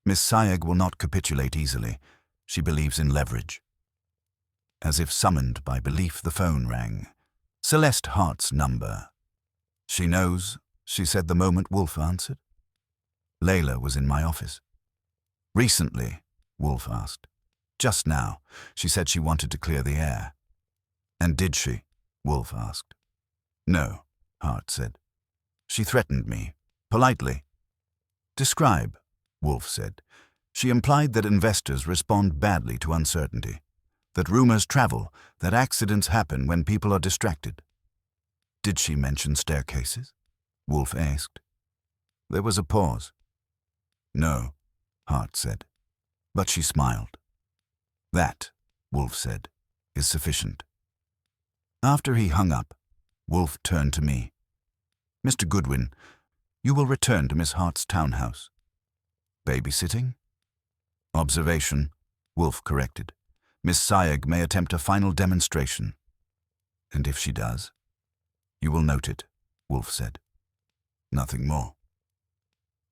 "Miss Sayag will not capitulate easily. She believes in leverage." As if summoned by belief, the phone rang. Celeste Hart's number. "She knows," she said the moment Wolfe answered. Layla was in my office. "Recently?" Wolfe asked. "Just now. She said she wanted to clear the air." "And did she?" Wolfe asked. "No," Hart said. "She threatened me. Politely." "Describe," Wolfe said. "She implied that investors respond badly to uncertainty, that rumors travel, that accidents happen when people are distracted." "Did she mention staircases?" Wolfe asked. There was a pause. "No," Hart said, "but she smiled." "That," Wolfe said, "is sufficient." After he hung up, Wolfe turned to me. "Mr. Goodwin, you will return to Miss Hart's townhouse." "Babysitting?" "Observation," Wolfe corrected. "Miss Sayag may attempt a final demonstration." "And if she does?" "You will note it," Wolfe said. "Nothing more."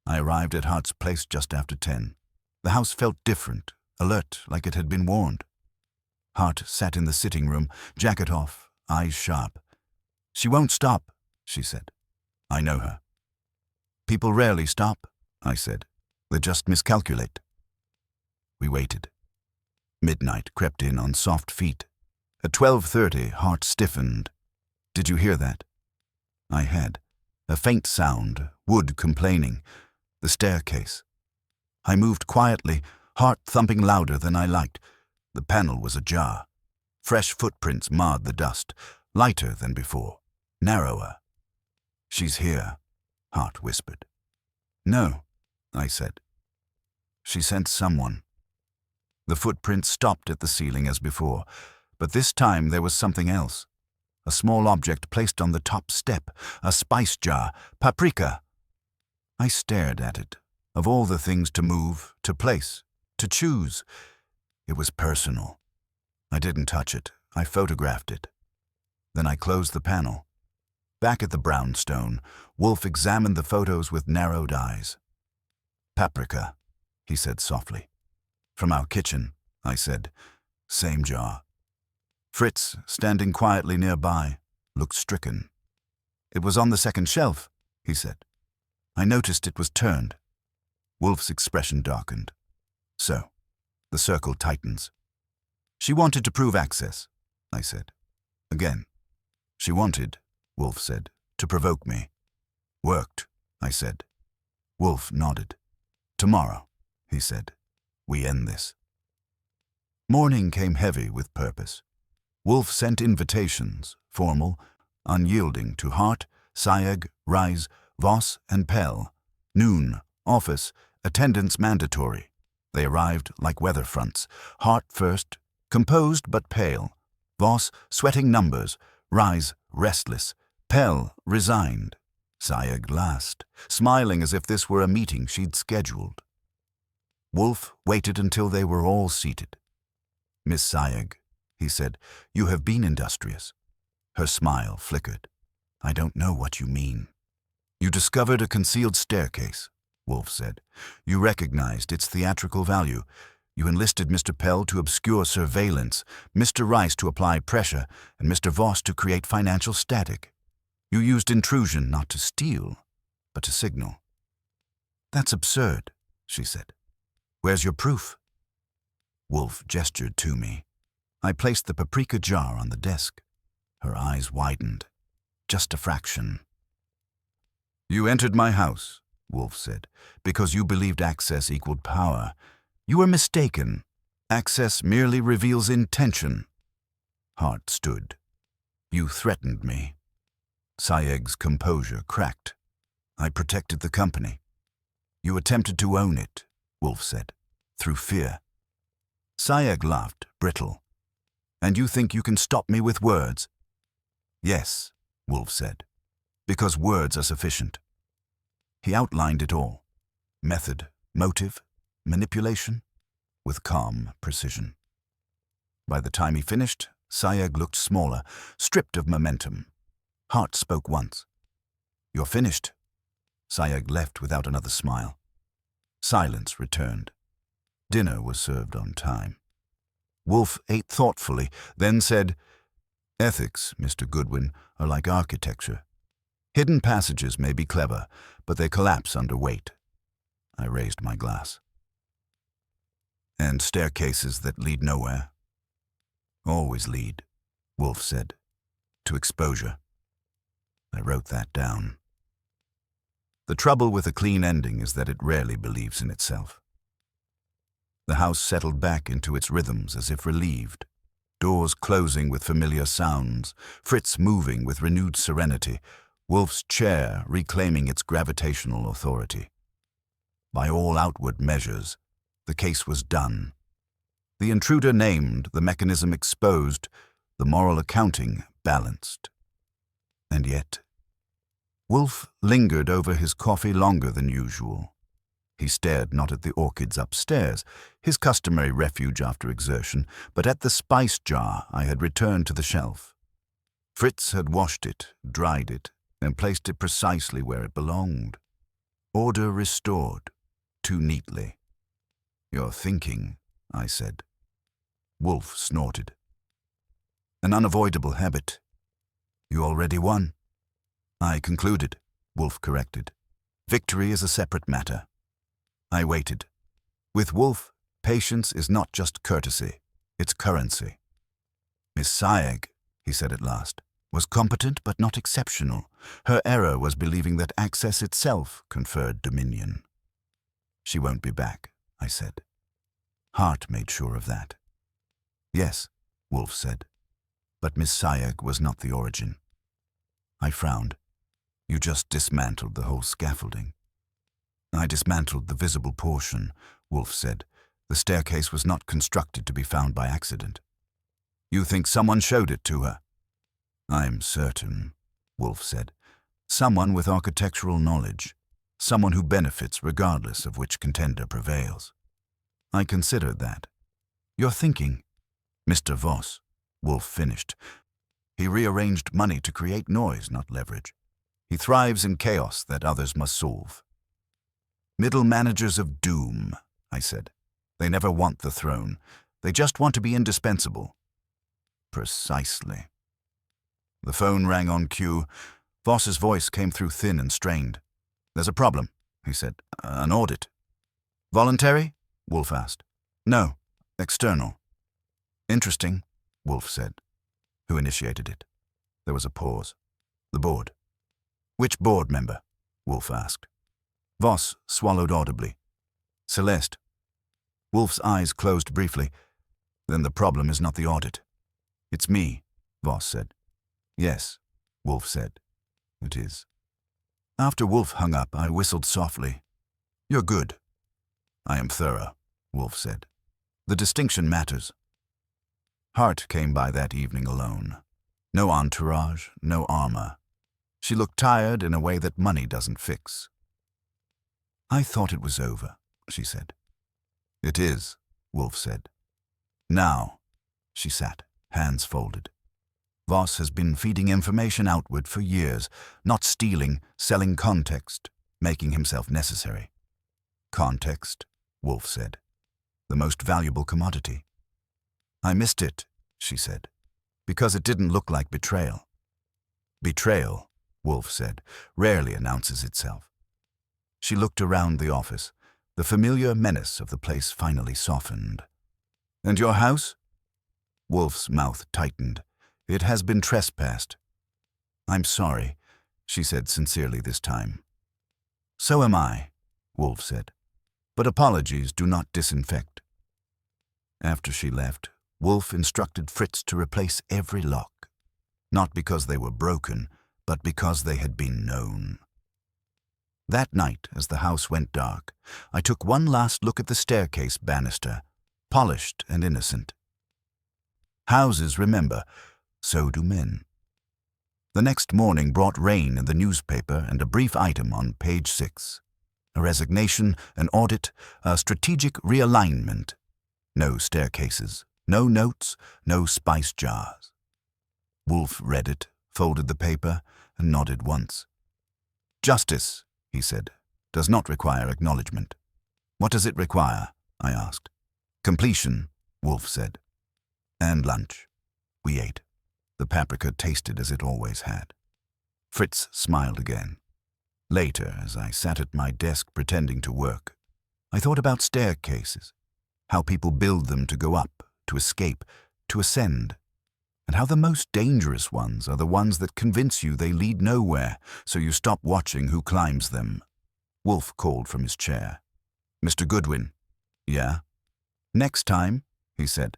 I arrived at Hart's place just after 10. The house felt different, alert, like it had been warned. Hart sat in the sitting room, jacket off, eyes sharp. "She won't stop," she said. "I know her." "People rarely stop," I said. "They just miscalculate." We waited. Midnight crept in on soft feet. At 12:30, Hart stiffened. "Did you hear that?" I had. A faint sound, wood complaining. The staircase. I moved quietly, Hart thumping louder than I liked. The panel was ajar. Fresh footprints marred the dust, lighter than before, narrower. "She's here," Hart whispered. "No," I said. "She sent someone." The footprints stopped at the ceiling as before, but this time there was something else. A small object placed on the top step, a spice jar, paprika. I stared at it. Of all the things to move, to place, to choose, it was personal. I didn't touch it. I photographed it. Then I closed the panel. Back at the brownstone, Wolfe examined the photos with narrowed eyes. "Paprika," he said softly. "From our kitchen," I said. "Same jar." Fritz, standing quietly nearby, looked stricken. "It was on the second shelf," he said. "I noticed it was turned." Wolfe's expression darkened. "So, the circle tightens." "She wanted to prove access," I said. Again. "She wanted," Wolfe said, "to provoke me." "Worked," I said. Wolfe nodded. "Tomorrow," he said, "we end this." Morning came heavy with purpose. Wolfe sent invitations, formal, unyielding, to Hart, Sayegh, Rise, Voss, and Pell. Noon, office, attendance mandatory. They arrived like weather fronts. Hart first, composed but pale. Voss, sweating numbers. Rise, restless. Pell, resigned. Sayegh last, smiling as if this were a meeting she'd scheduled. Wolfe waited until they were all seated. "Miss Sayegh," he said, "you have been industrious." Her smile flickered. "I don't know what you mean." "You discovered a concealed staircase," Wolfe said. "You recognized its theatrical value. You enlisted Mr. Pell to obscure surveillance, Mr. Rice to apply pressure, and Mr. Voss to create financial static. You used intrusion not to steal, but to signal." "That's absurd," she said. "Where's your proof?" Wolfe gestured to me. I placed the paprika jar on the desk. Her eyes widened. "Just a fraction." "You entered my house," Wolfe said, "because you believed access equaled power. You were mistaken. Access merely reveals intention." Hart stood. "You threatened me." Sayegh's composure cracked. "I protected the company." "You attempted to own it," Wolfe said, "through fear." Sayegh laughed, brittle. "And you think you can stop me with words?" "Yes," Wolfe said, "because words are sufficient." He outlined it all. Method, motive, manipulation, with calm precision. By the time he finished, Sayegh looked smaller, stripped of momentum. Hart spoke once. "You're finished." Sayegh left without another smile. Silence returned. Dinner was served on time. Wolfe ate thoughtfully, then said, "Ethics, Mr. Goodwin, are like architecture. Hidden passages may be clever, but they collapse under weight." I raised my glass. "And staircases that lead nowhere?" "Always lead," Wolfe said, "to exposure." I wrote that down. The trouble with a clean ending is that it rarely believes in itself. The house settled back into its rhythms as if relieved. Doors closing with familiar sounds, Fritz moving with renewed serenity, Wolfe's chair reclaiming its gravitational authority. By all outward measures, the case was done. The intruder named, the mechanism exposed, the moral accounting balanced. And yet, Wolfe lingered over his coffee longer than usual. He stared not at the orchids upstairs, his customary refuge after exertion, but at the spice jar I had returned to the shelf. Fritz had washed it, dried it, and placed it precisely where it belonged. Order restored, too neatly. You're thinking, I said. Wolfe snorted. An unavoidable habit. You already won. I concluded, Wolfe corrected. Victory is a separate matter. I waited. With Wolfe, patience is not just courtesy, it's currency. Miss Syag, he said at last, was competent but not exceptional. Her error was believing that access itself conferred dominion. She won't be back, I said. Hart made sure of that. Yes, Wolfe said, but Miss Syag was not the origin. I frowned. You just dismantled the whole scaffolding. I dismantled the visible portion, Wolfe said. The staircase was not constructed to be found by accident. You think someone showed it to her? I'm certain, Wolfe said. Someone with architectural knowledge. Someone who benefits regardless of which contender prevails. I considered that. You're thinking, Mr. Voss, Wolfe finished. He rearranged money to create noise, not leverage. He thrives in chaos that others must solve. Middle managers of doom, I said. They never want the throne. They just want to be indispensable. Precisely. The phone rang on cue. Voss's voice came through thin and strained. There's a problem, he said. An audit. Voluntary? Wolfe asked. No, external. Interesting, Wolfe said. Who initiated it? There was a pause. The board. Which board member? Wolfe asked. Voss swallowed audibly. Celeste. Wolfe's eyes closed briefly. Then the problem is not the audit. It's me, Voss said. Yes, Wolfe said. It is. After Wolfe hung up, I whistled softly. You're good. I am thorough, Wolfe said. The distinction matters. Hart came by that evening alone. No entourage, no armor. She looked tired in a way that money doesn't fix. I thought it was over, she said. It is, Wolfe said. Now, she sat, hands folded. Voss has been feeding information outward for years, not stealing, selling context, making himself necessary. Context, Wolfe said. The most valuable commodity. I missed it, she said, because it didn't look like betrayal. Betrayal, Wolfe said, rarely announces itself. She looked around the office. The familiar menace of the place finally softened. And your house? Wolfe's mouth tightened. It has been trespassed. I'm sorry, she said sincerely this time. So am I, Wolfe said. But apologies do not disinfect. After she left, Wolfe instructed Fritz to replace every lock. Not because they were broken, but because they had been known. That night, as the house went dark, I took one last look at the staircase banister, polished and innocent. Houses remember, so do men. The next morning brought rain in the newspaper and a brief item on page 6. A resignation, an audit, a strategic realignment. No staircases, no notes, no spice jars. Wolfe read it, folded the paper, and nodded once. Justice, he said, does not require acknowledgement. What does it require? I asked. Completion, Wolfe said. And lunch. We ate. The paprika tasted as it always had. Fritz smiled again. Later, as I sat at my desk pretending to work, I thought about staircases, how people build them to go up, to escape, to ascend, and how the most dangerous ones are the ones that convince you they lead nowhere, so you stop watching who climbs them. Wolfe called from his chair. Mr. Goodwin. Yeah? Next time, he said,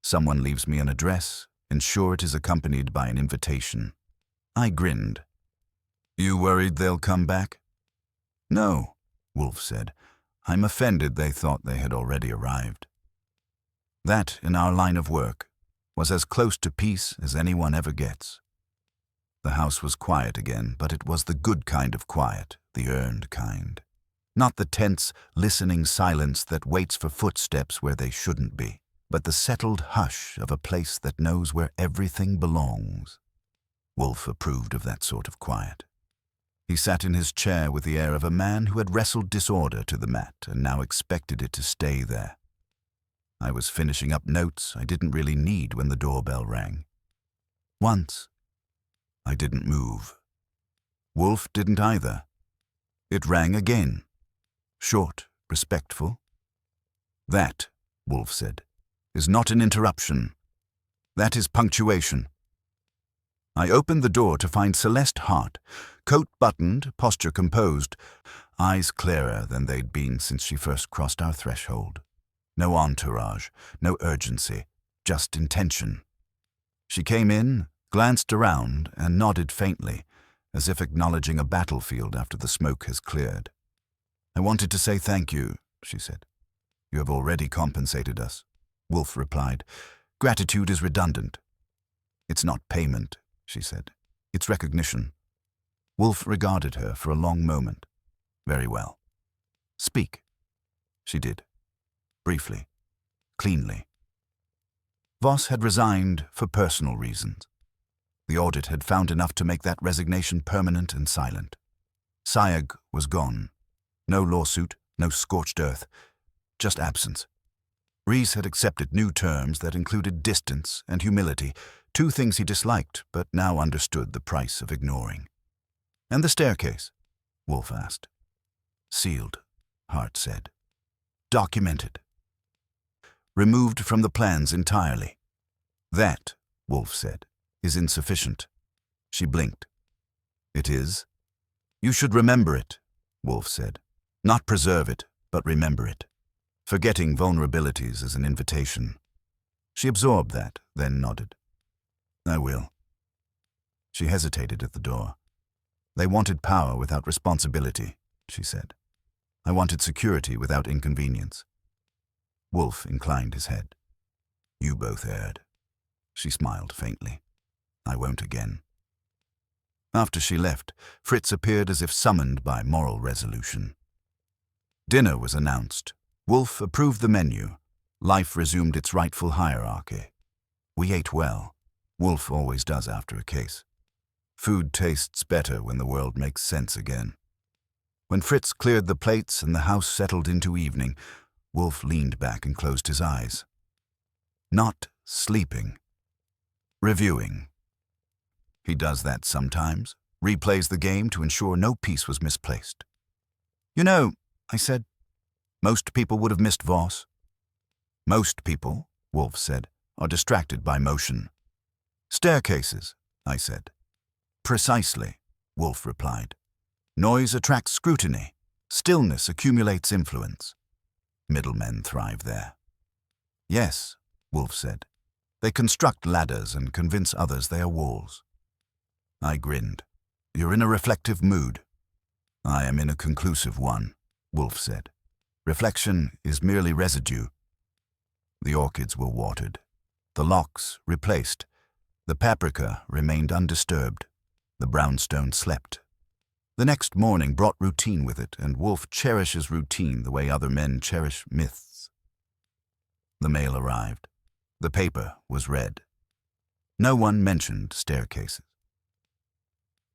someone leaves me an address, ensure it is accompanied by an invitation. I grinned. You worried they'll come back? No, Wolfe said. I'm offended they thought they had already arrived. That, in our line of work, was as close to peace as anyone ever gets. The house was quiet again, but it was the good kind of quiet, the earned kind. Not the tense, listening silence that waits for footsteps where they shouldn't be, but the settled hush of a place that knows where everything belongs. Wolfe approved of that sort of quiet. He sat in his chair with the air of a man who had wrestled disorder to the mat and now expected it to stay there. I was finishing up notes I didn't really need when the doorbell rang. Once, I didn't move. Wolfe didn't either. It rang again. Short, respectful. "That," Wolfe said, "is not an interruption. That is punctuation." I opened the door to find Celeste Hart, coat buttoned, posture composed, eyes clearer than they'd been since she first crossed our threshold. No entourage, no urgency, just intention. She came in, glanced around, and nodded faintly, as if acknowledging a battlefield after the smoke has cleared. "I wanted to say thank you," she said. "You have already compensated us," Wolfe replied. "Gratitude is redundant." "It's not payment," she said. "It's recognition." Wolfe regarded her for a long moment. "Very well. Speak." She did. Briefly. Cleanly. Voss had resigned for personal reasons. The audit had found enough to make that resignation permanent and silent. Sayeg was gone. No lawsuit, no scorched earth, just absence. Rees had accepted new terms that included distance and humility, two things he disliked but now understood the price of ignoring. "And the staircase?" Wolfe asked. "Sealed," Hart said. "Documented. Removed from the plans entirely." "That," Wolfe said, "is insufficient." She blinked. "It is?" "You should remember it," Wolfe said. "Not preserve it, but remember it. Forgetting vulnerabilities is an invitation." She absorbed that, then nodded. "I will." She hesitated at the door. "They wanted power without responsibility," she said. "I wanted security without inconvenience." Wolfe inclined his head. "You both erred." She smiled faintly. "I won't again." After she left, Fritz appeared as if summoned by moral resolution. Dinner was announced. Wolfe approved the menu. Life resumed its rightful hierarchy. We ate well. Wolfe always does after a case. Food tastes better when the world makes sense again. When Fritz cleared the plates and the house settled into evening, Wolfe leaned back and closed his eyes. Not sleeping. Reviewing. He does that sometimes, replays the game to ensure no piece was misplaced. "You know," I said, "most people would have missed Voss." "Most people," Wolfe said, "are distracted by motion." "Staircases," I said. "Precisely," Wolfe replied. "Noise attracts scrutiny. Stillness accumulates influence. Middlemen thrive there." "Yes," Wolfe said. "They construct ladders and convince others they are walls." I grinned. "You're in a reflective mood." "I am in a conclusive one," Wolfe said. "Reflection is merely residue." The orchids were watered. The locks replaced. The paprika remained undisturbed. The brownstone slept. The next morning brought routine with it, and Wolfe cherishes routine the way other men cherish myths. The mail arrived. The paper was read. No one mentioned staircases.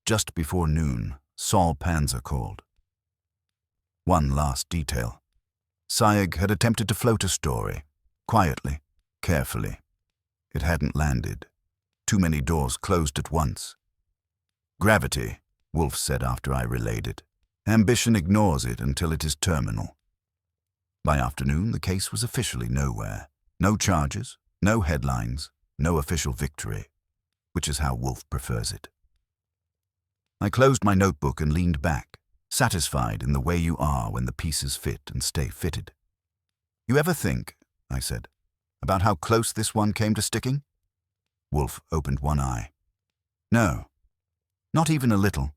Just before noon, Saul Panza called. One last detail. Sayeg had attempted to float a story, quietly, carefully. It hadn't landed. Too many doors closed at once. "Gravity," Wolfe said after I relayed it. "Ambition ignores it until it is terminal." By afternoon, the case was officially nowhere. No charges, no headlines, no official victory, which is how Wolfe prefers it. I closed my notebook and leaned back, satisfied in the way you are when the pieces fit and stay fitted. "You ever think," I said, "about how close this one came to sticking?" Wolfe opened one eye. "No. Not even a little."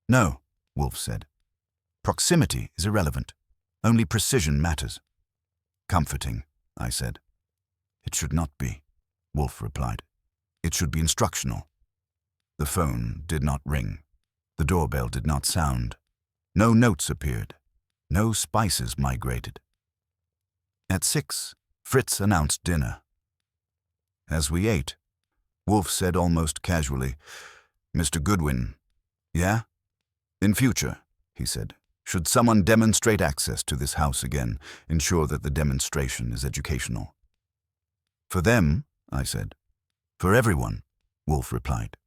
"No," Wolfe said. "Proximity is irrelevant. Only precision matters." "Comforting," I said. "It should not be," Wolfe replied. "It should be instructional." The phone did not ring. The doorbell did not sound. No notes appeared. No spices migrated. At 6, Fritz announced dinner. As we ate, Wolfe said almost casually, "Mr. Goodwin." "Yeah?" In future, he said, should someone demonstrate access to this house again, ensure that the demonstration is educational. For them, I said. For everyone, Wolfe replied.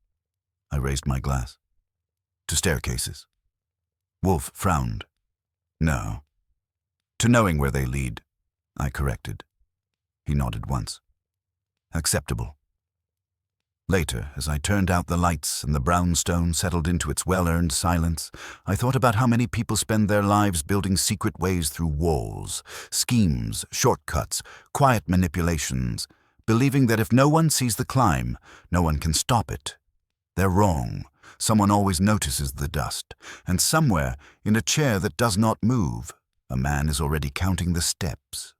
I raised my glass. To staircases. Wolfe frowned. No. To knowing where they lead, I corrected. He nodded once. Acceptable. Later, as I turned out the lights and the brownstone settled into its well-earned silence, I thought about how many people spend their lives building secret ways through walls, schemes, shortcuts, quiet manipulations, believing that if no one sees the climb, no one can stop it. They're wrong. Someone always notices the dust, and somewhere, in a chair that does not move, a man is already counting the steps.